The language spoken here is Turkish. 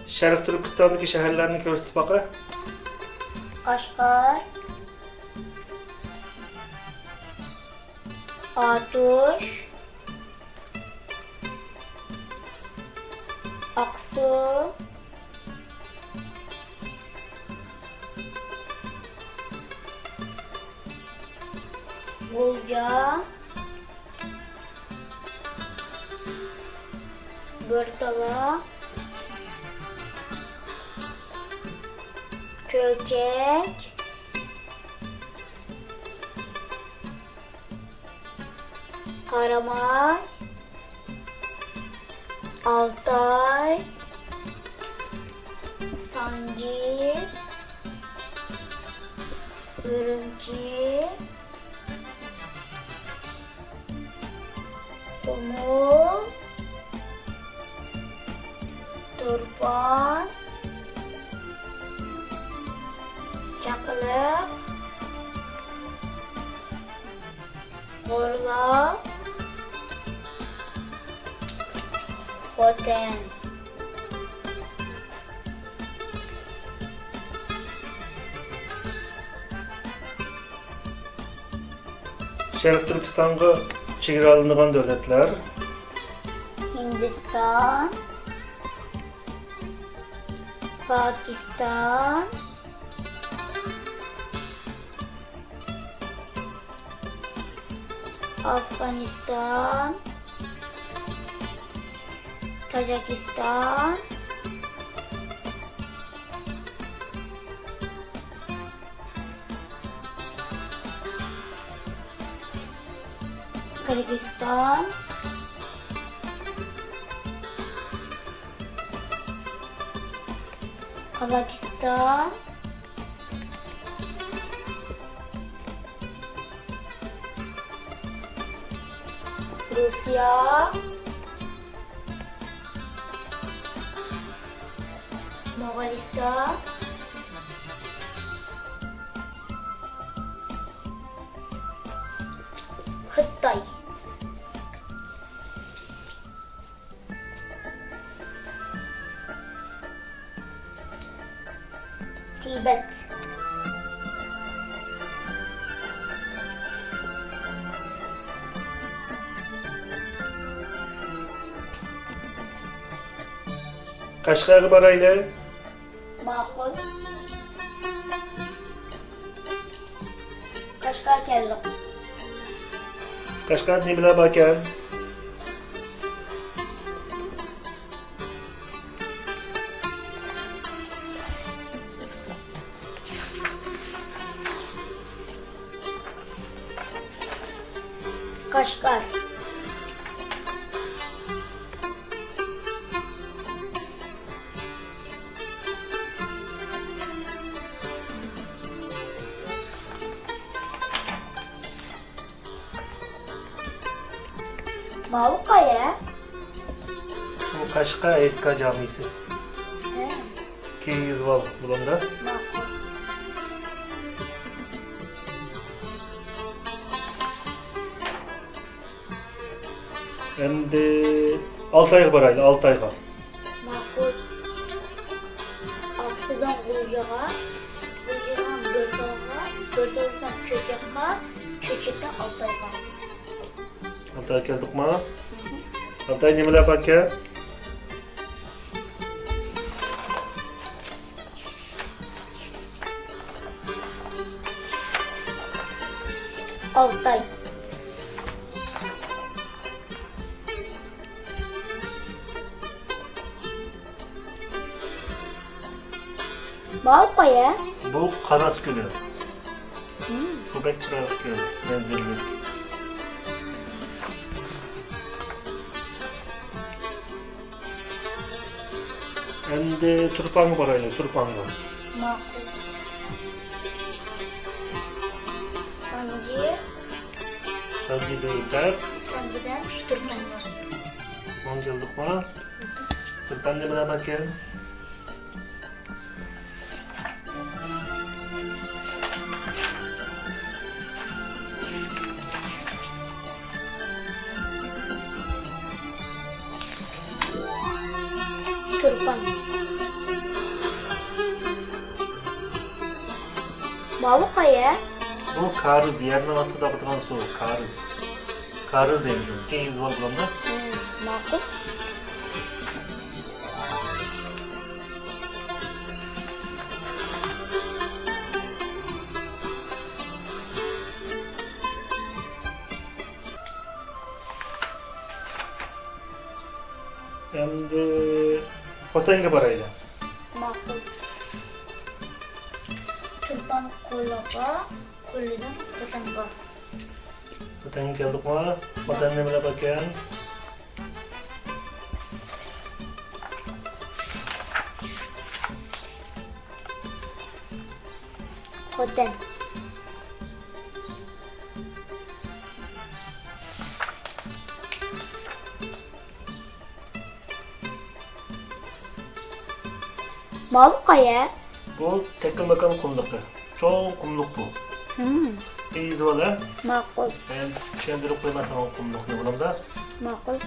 Şərq Türkistandakı şəhərlərini göstər baqa. Kaşgar, Atuş, Aksu, Gulca, Börtala, Çöçek, Karamay, Altay, Sancı, Ürümçi, Umul, Turpan, Çakılık, Borla, Hoten. Şərq Türkistanğa çevralınğan dövlətlər. Hindistan, Pakistan, Afganistan, Tacikistan, Kırgızistan, Kazakistan, Rusya, Moğolistan, Xitay. Tibet. Qashqarı baraylı. Maqul. Qashqar keldik. Qashqar nimalar bor ekan? Qashqar. Mavukaya. Bu Qashqa Etka camisi. 200 val bulanda. Maqul. Endi Altayga baraylı, Altayga. Maqul. Aksidan Gulcaga, Gulcadan Börtalaga, Börtaladan Çöçekga, Çöçekten Altayga. Altayga keldik mi? Altay nimalar bor ekan? Altay. Mavukaya. Bu Karas günü. Bu pek Karas günü. Menzillik. Endi Turpanga baraylı, Turpanga. Maqul. Sancı. Sancı'da öter. Sancıdan Türkmenler. On geldik mi? Turpan nimalar bor ekan? Turpan. Mavi kaya. Bu karız, yerine nasıl dağıtılan su, karız. Karız deymiz onu. Keyiniz var bulamda. Makul. Endi otanga boraylik. Makul. Tulpan qo'liga, qo'lidan otanga. Otanga keldikmi? Otan nimalar ekan? Xotin. Mavi kaya. Bu tekilmakan kumluqi. Çoğun kumluq bu. İyiyiz valla. Makul. Ben tushuntirib qo'ymasam kumluqni bulamda. Makul.